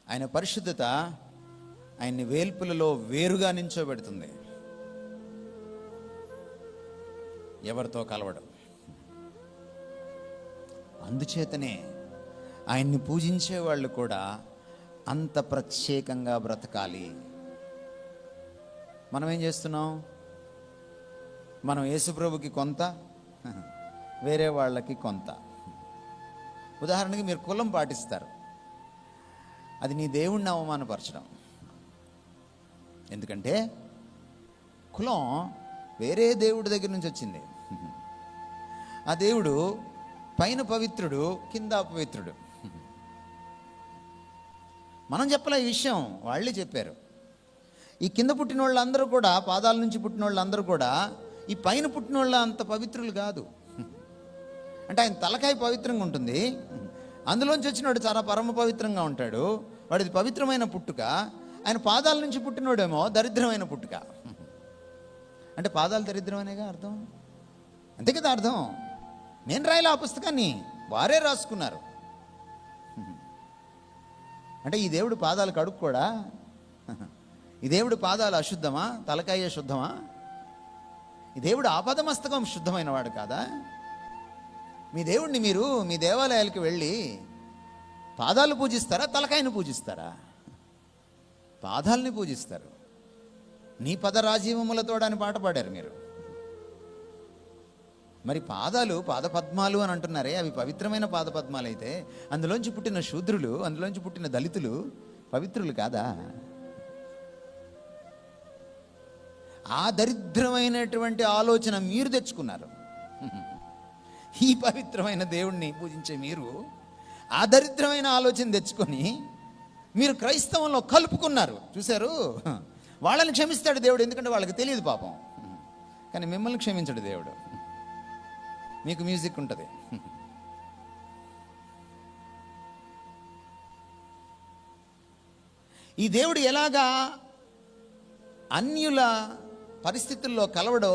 ఆయన పరిశుద్ధత ఆయన్ని వేల్పులలో వేరుగా నించోబెడుతుంది. ఎవరితో కలవడం. అందుచేతనే ఆయన్ని పూజించే వాళ్ళు కూడా అంత ప్రత్యేకంగా బ్రతకాలి. మనం ఏం చేస్తున్నాం? మనం యేసుప్రభుకి కొంత, వేరే వాళ్ళకి కొంత. ఉదాహరణకి మీరు కులం పాటిస్తారు, అది నీ దేవుణ్ణి అవమానపరచడం. ఎందుకంటే కులం వేరే దేవుడి దగ్గర నుంచి వచ్చింది. ఆ దేవుడు పైన పవిత్రుడు, కింద అపవిత్రుడు. మనం చెప్పలే ఈ విషయం, వాళ్ళే చెప్పారు. ఈ కింద పుట్టిన వాళ్ళందరూ కూడా, పాదాల నుంచి పుట్టిన వాళ్ళందరూ కూడా ఈ పైన పుట్టిన వాళ్ళ అంత పవిత్రులు కాదు. అంటే ఆయన తలకాయ పవిత్రంగా ఉంటుంది, అందులోంచి వచ్చినవాడు చాలా పరమ పవిత్రంగా ఉంటాడు. వాడిది పవిత్రమైన పుట్టుక. ఆయన పాదాల నుంచి పుట్టినోడేమో దరిద్రమైన పుట్టుక. అంటే పాదాలు దరిద్రమనేగా అర్థం, అంతే కదా అర్థం. నేను రాయలే ఆ పుస్తకాన్ని, వారే రాసుకున్నారు. అంటే ఈ దేవుడు పాదాలు కడుక్కోడా? ఈ దేవుడు పాదాలు అశుద్ధమా? తలకాయ శుద్ధమా? ఈ దేవుడు ఆపదమస్తకం శుద్ధమైన వాడు కాదా? మీ దేవుడిని మీరు మీ దేవాలయాలకు వెళ్ళి పాదాలు పూజిస్తారా, తలకాయను పూజిస్తారా? పాదాలని పూజిస్తారు. నీ పదరాజీవములతో అని పాట పాడారు మీరు. మరి పాదాలు పాదపద్మాలు అని అంటున్నారే, అవి పవిత్రమైన పాదపద్మాలు అయితే అందులోంచి పుట్టిన శూద్రులు, అందులోంచి పుట్టిన దళితులు పవిత్రులు కాదా? ఆ దరిద్రమైనటువంటి ఆలోచన మీరు తెచ్చుకున్నారు. ఈ పవిత్రమైన దేవుణ్ణి పూజించే మీరు ఆ దరిద్రమైన ఆలోచన తెచ్చుకొని మీరు క్రైస్తవంలో కలుపుకున్నారు. చూశారు? వాళ్ళని క్షమిస్తాడు దేవుడు, ఎందుకంటే వాళ్ళకి తెలియదు పాపం. కానీ మిమ్మల్ని క్షమించడు దేవుడు. మీకు మ్యూజిక్ ఉంటుంది. ఈ దేవుడు ఎలాగా అన్యుల పరిస్థితుల్లో కలవడో,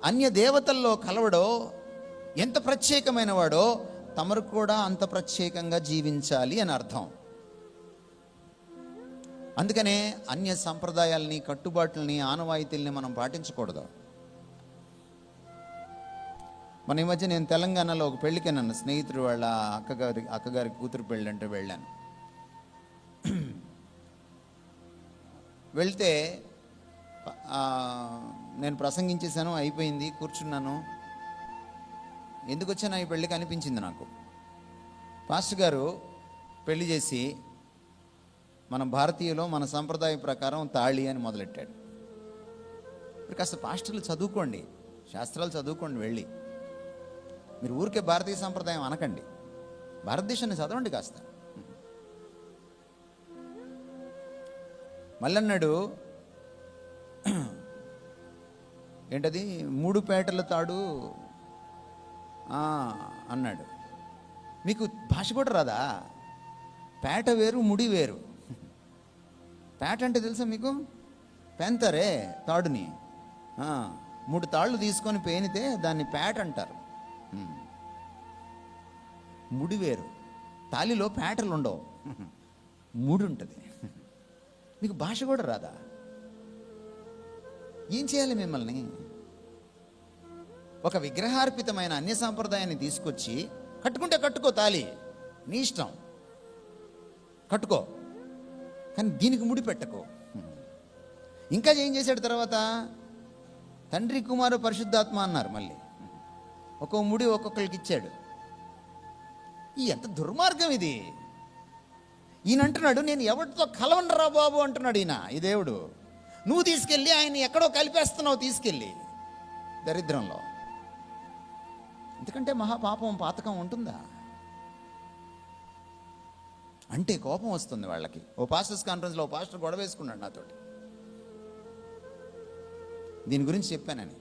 అన్య దేవతల్లో కలవడో, ఎంత ప్రత్యేకమైన వాడో తమరు కూడా అంత ప్రత్యేకంగా జీవించాలి అని అర్థం. అందుకనే అన్య సంప్రదాయాల్ని, కట్టుబాట్లని, ఆనవాయితీల్ని మనం పాటించకూడదు. మన ఈ మధ్య నేను తెలంగాణలో ఒక పెళ్ళికి నన్ను స్నేహితుడు వాళ్ళ అక్కగారి కూతురు పెళ్ళి అంటే వెళ్ళాను. వెళ్తే నేను ప్రసంగించేశాను, అయిపోయింది, కూర్చున్నాను. ఎందుకు వచ్చాను ఈ పెళ్ళికి అనిపించింది నాకు. పాస్టర్ గారు పెళ్లి చేసి మన భారతీయులో మన సంప్రదాయం ప్రకారం తాళి అని మొదలెట్టాడు. ఇప్పుడు కాస్త పాస్టర్లు చదువుకోండి, శాస్త్రాలు చదువుకోండి. వెళ్ళి మీరు ఊరికే భారతీయ సంప్రదాయం అనకండి, భారతదేశాన్ని చదవండి కాస్త. మళ్ళన్నాడు, ఏంటది 3 పేటల తాడు అన్నాడు. మీకు భాష కూడా రాదా? పేట వేరు, ముడి వేరు. పేట అంటే తెలుసా మీకు? పెంతరే తాడుని 3 తాళ్ళు తీసుకొని పేనితే దాన్ని పేట అంటారు. ముడి వేరు. తాలిలో పేటలు ఉండవు, ముడి ఉంటుంది. మీకు భాష కూడా రాదా? ఏం చేయాలి మిమ్మల్ని? ఒక విగ్రహార్పితమైన అన్య సాంప్రదాయాన్ని తీసుకొచ్చి కట్టుకుంటే కట్టుకో, తాలి నీ ఇష్టం, కట్టుకో, కానీ దీనికి ముడి పెట్టకో. ఇంకా ఏం చేశాడు తర్వాత? తండ్రి, కుమారు, పరిశుద్ధాత్మ అన్నారు. మళ్ళీ ఒక్కో ముడి ఒక్కొక్కరికి ఇచ్చాడు. ఈ ఎంత దుర్మార్గం ఇది! ఈయన అంటున్నాడు, నేను ఎవరితో కలవనరా బాబు అంటున్నాడు ఈయన. ఈ దేవుడు నువ్వు తీసుకెళ్ళి ఆయన్ని ఎక్కడో కలిపేస్తున్నావు, తీసుకెళ్ళి దరిద్రంలో. ఎందుకంటే మహాపాపం, పాతకం ఉంటుందా అంటే కోపం వస్తుంది వాళ్ళకి. ఓ పాస్టర్స్ కాన్ఫరెన్స్లో ఓ పాస్టర్ గొడవ వేసుకున్నాడు నాతోటి, దీని గురించి చెప్పానని.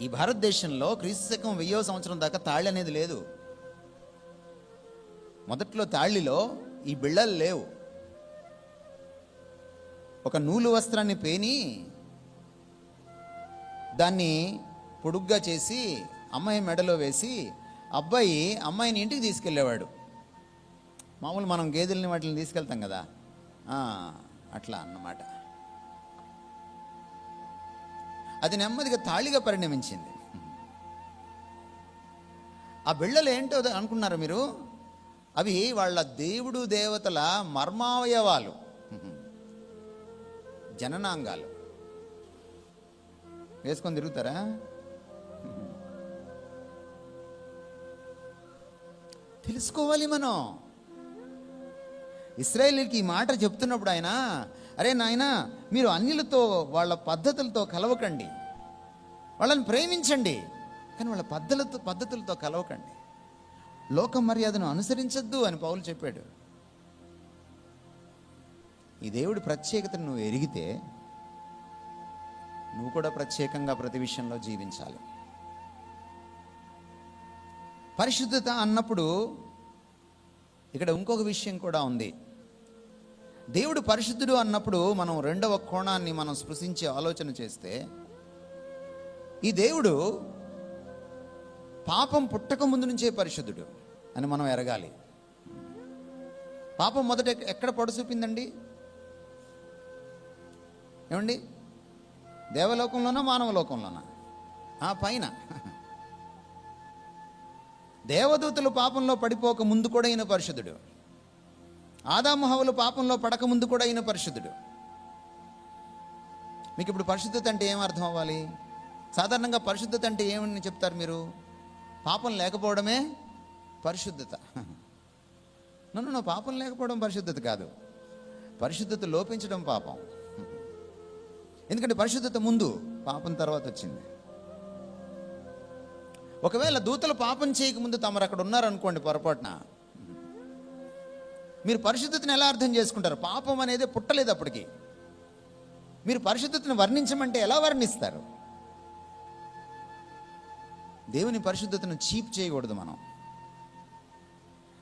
ఈ భారతదేశంలో క్రీస్తు శకం 1000వ సంవత్సరం దాకా తాళి అనేది లేదు. మొదట్లో తాళిలో ఈ బిళ్ళలు లేవు. ఒక నూలు వస్త్రాన్ని పేని దాన్ని పొడుగ్గా చేసి అమ్మాయి మెడలో వేసి అబ్బాయి అమ్మాయిని ఇంటికి తీసుకెళ్ళేవాడు. మామూలు మనం గేదెల్ని వాటిని తీసుకెళ్తాం కదా, అట్లా అన్నమాట. అది నెమ్మదిగా తాళిగా పరిణమించింది. ఆ బిళ్ళలు ఏంటో అనుకున్నారు మీరు? అవి వాళ్ళ దేవుడు దేవతల మర్మావయవాలు, జననాంగాలు. వేసుకొని తిరుగుతారా? తెలుసుకోవాలి మనం. ఇశ్రాయేలీకి ఈ మాట చెప్తున్నప్పుడు ఆయన, అరే నాయన, మీరు అన్యులతో వాళ్ళ పద్ధతులతో కలవకండి, వాళ్ళని ప్రేమించండి, కానీ వాళ్ళ పద్ధతులతో కలవకండి, లోక మర్యాదను అనుసరించద్దు అని పౌలు చెప్పాడు. ఈ దేవుడి ప్రత్యేకతను నువ్వు ఎరిగితే నువ్వు కూడా ప్రత్యేకంగా ప్రతి విషయంలో జీవించాలి. పరిశుద్ధత అన్నప్పుడు ఇక్కడ ఇంకొక విషయం కూడా ఉంది. దేవుడు పరిశుద్ధుడు అన్నప్పుడు మనం రెండవ కోణాన్ని మనం స్పృశించి ఆలోచన చేస్తే, ఈ దేవుడు పాపం పుట్టక ముందు నుంచే పరిశుద్ధుడు అని మనం ఎరగాలి. పాపం మొదట ఎక్కడ పొడ చూపిందండి? ఏమండి? దేవలోకంలోనా మానవలోకంలోనా? పైన. దేవదూతలు పాపంలో పడిపోక ముందు కూడా ఈయన పరిశుద్ధుడు. ఆదాము హవ్వలు పాపంలో పడక ముందు కూడా ఈయన పరిశుద్ధుడు. మీకు ఇప్పుడు పరిశుద్ధత అంటే ఏం అర్థం అవ్వాలి? సాధారణంగా పరిశుద్ధత అంటే ఏమని చెప్తారు మీరు? పాపం లేకపోవడమే పరిశుద్ధత. నన్ను పాపం లేకపోవడం పరిశుద్ధత కాదు, పరిశుద్ధత లోపించడం పాపం. ఎందుకంటే పరిశుద్ధత ముందు, పాపం తర్వాత వచ్చింది. ఒకవేళ దూతలు పాపం చేయకముందు తమరు అక్కడ ఉన్నారనుకోండి పొరపాటున, మీరు పరిశుద్ధతను ఎలా అర్థం చేసుకుంటారు? పాపం అనేది పుట్టలేదు అప్పటికి. మీరు పరిశుద్ధతను వర్ణించమంటే ఎలా వర్ణిస్తారు? దేవుని పరిశుద్ధతను చీప్ చేయకూడదు మనం.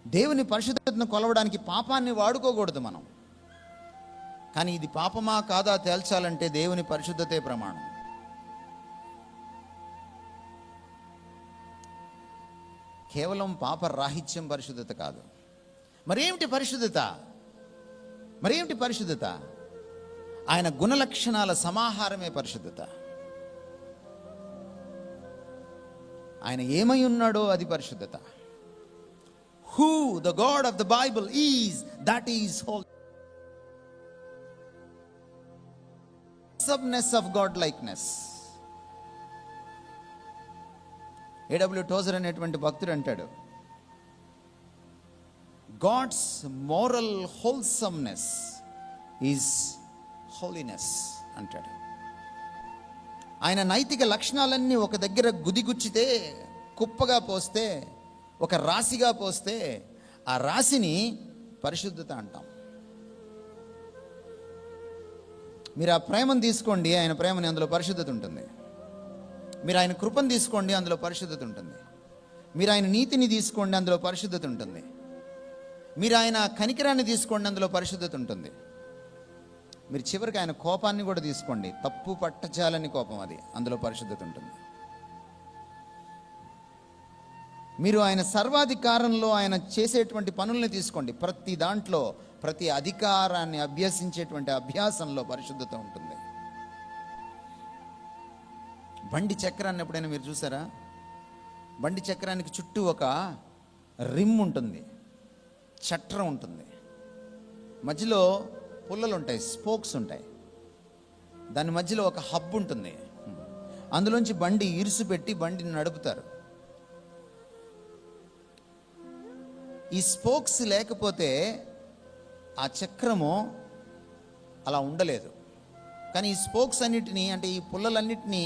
దేవుని పరిశుద్ధతను కొలవడానికి పాపాన్ని వాడుకోకూడదు మనం. కానీ ఇది పాపమా కాదా తేల్చాలంటే దేవుని పరిశుద్ధతే ప్రమాణం. కేవలం పాప రాహిత్యం పరిశుద్ధత కాదు. మరేమిటి పరిశుద్ధత? మరేమిటి పరిశుద్ధత? ఆయన గుణలక్షణాల సమాహారమే పరిశుద్ధత. ఆయన ఏమై ఉన్నాడో అది పరిశుద్ధత. Who the God of the Bible is, that is holy. Subness of godlikeness. A.W. Tozer అనేటువంటి భక్తుడు అంటాడు, God's moral wholesomeness is holiness అంటాడు. ఆయన నైతిక లక్షణాలన్నీ ఒక దగ్గర గుదిగుచ్చితే, కుప్పగా పోస్తే, ఒక రాశిగా పోస్తే, ఆ రాశిని పరిశుద్ధత అంటాం. మీరు ఆ ప్రేమను తీసుకోండి, ఆయన ప్రేమని, అందులో పరిశుద్ధత ఉంటుంది. మీరు ఆయన కృపను తీసుకోండి, అందులో పరిశుద్ధత ఉంటుంది. మీరు ఆయన నీతిని తీసుకోండి, అందులో పరిశుద్ధత ఉంటుంది. మీరు ఆయన కనికరాన్ని తీసుకోండి, అందులో పరిశుద్ధత ఉంటుంది. మీరు చివరికి ఆయన కోపాన్ని కూడా తీసుకోండి, తప్పు పట్టచాలని కోపం, అది, అందులో పరిశుద్ధత ఉంటుంది. మీరు ఆయన సర్వాధికారంలో ఆయన చేసేటువంటి పనుల్ని తీసుకోండి, ప్రతి దాంట్లో, ప్రతి అధికారాన్ని అభ్యసించేటువంటి అభ్యాసంలో పరిశుద్ధత ఉంటుంది. బండి చక్రాన్ని ఎప్పుడైనా మీరు చూసారా? బండి చక్రానికి చుట్టూ ఒక రిమ్ ఉంటుంది, చట్రం ఉంటుంది, మధ్యలో పుల్లలు ఉంటాయి, స్పోక్స్ ఉంటాయి, దాని మధ్యలో ఒక హబ్ ఉంటుంది. అందులోంచి బండి ఇరుసు పెట్టి బండిని నడుపుతారు. ఈ స్పోక్స్ లేకపోతే ఆ చక్రము అలా ఉండలేదు. కానీ ఈ స్పోక్స్ అన్నిటినీ, అంటే ఈ పుల్లలన్నిటినీ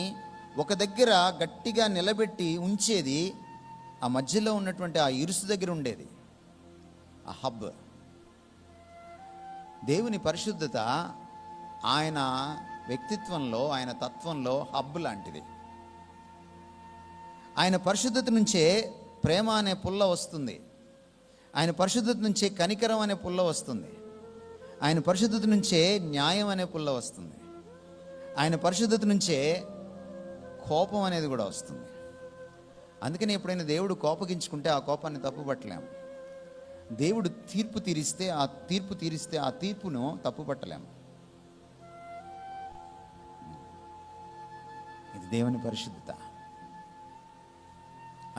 ఒక దగ్గర గట్టిగా నిలబెట్టి ఉంచేది ఆ మధ్యలో ఉన్నటువంటి ఆ ఇరుసు దగ్గర ఉండేది ఆ హబ్. దేవుని పరిశుద్ధత ఆయన వ్యక్తిత్వంలో, ఆయన తత్వంలో హబ్ లాంటిది. ఆయన పరిశుద్ధత నుంచే ప్రేమ అనే పుల్ల వస్తుంది. ఆయన పరిశుద్ధత నుంచే కనికరం అనే పుల్ల వస్తుంది. ఆయన పరిశుద్ధత నుంచే న్యాయం అనే పుల్ల వస్తుంది. ఆయన పరిశుద్ధత నుంచే కోపం అనేది కూడా వస్తుంది. అందుకని ఎప్పుడైనా దేవుడు కోపగించుకుంటే ఆ కోపాన్ని తప్పుపట్టలేము. దేవుడు తీర్పు తీరిస్తే ఆ తీర్పును తప్పుపట్టలేము. ఇది దేవుని పరిశుద్ధత.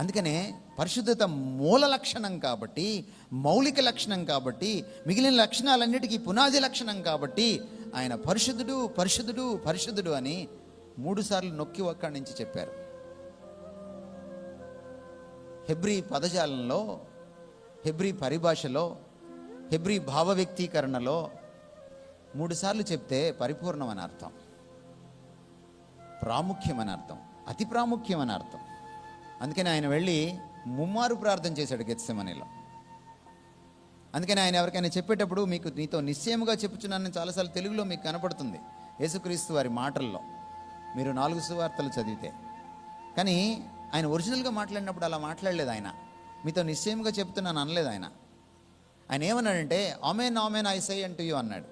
అందుకనే పరిశుద్ధత మూల లక్షణం కాబట్టి, మౌలిక లక్షణం కాబట్టి, మిగిలిన లక్షణాలన్నిటికీ పునాది లక్షణం కాబట్టి ఆయన పరిశుద్ధుడు పరిశుద్ధుడు పరిశుద్ధుడు అని 3 సార్లు నొక్కి ఒక్కడి నుంచి చెప్పారు. హెబ్రీ పదజాలంలో, హెబ్రీ పరిభాషలో, హెబ్రీ భావ వ్యక్తీకరణలో 3 సార్లు చెప్తే పరిపూర్ణం అని అర్థం, ప్రాముఖ్యం అని అర్థం, అతి ప్రాముఖ్యం అని అర్థం. అందుకని ఆయన వెళ్ళి 3 మారు ప్రార్థన చేశాడు గెత్సెమనీలో. అందుకని ఆయన ఎవరికైనా చెప్పేటప్పుడు నీతో నిశ్చయముగా చెప్పుచున్నానని చాలాసార్లు తెలుగులో మీకు కనపడుతుంది యేసుక్రీస్తు వారి మాటల్లో, మీరు 4 సువార్తలు చదివితే. కానీ ఆయన ఒరిజినల్గా మాట్లాడినప్పుడు అలా మాట్లాడలేదు. ఆయన మీతో నిశ్చయముగా చెప్తున్నాను అనలేదు. ఆయన ఏమన్నాడంటే amen amen I say unto you అన్నాడు.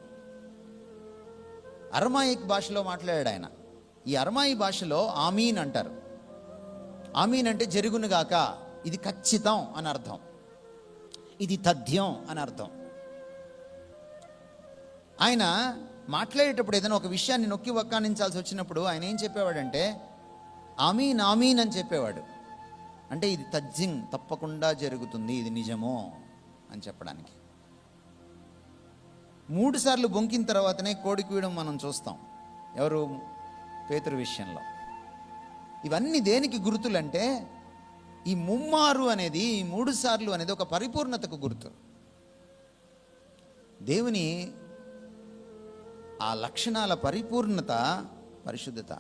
అరమాయిక్ భాషలో మాట్లాడాడు ఆయన. ఈ అరమాయి భాషలో ఆమీన్ అంటారు. ఆమీన్ అంటే జరుగునుగాక, ఇది ఖచ్చితం అని అర్థం, ఇది తథ్యం అని అర్థం. ఆయన మాట్లాడేటప్పుడు ఏదైనా ఒక విషయాన్ని నొక్కి వక్కానించాల్సి వచ్చినప్పుడు ఆయన ఏం చెప్పేవాడంటే ఆమీన్ ఆమీన్ అని చెప్పేవాడు. అంటే ఇది తథ్యం, తప్పకుండా జరుగుతుంది, ఇది నిజమో అని చెప్పడానికి. 3 సార్లు బొంకిన తర్వాతనే కోడి కూయడం మనం చూస్తాం. ఎవరు? పేతురు విషయంలో. ఇవన్నీ దేనికి గుర్తులంటే ఈ 3 మారు అనేది, 3 సార్లు అనేది ఒక పరిపూర్ణతకు గుర్తు. దేవుని ఆ లక్షణాల పరిపూర్ణత పరిశుద్ధత.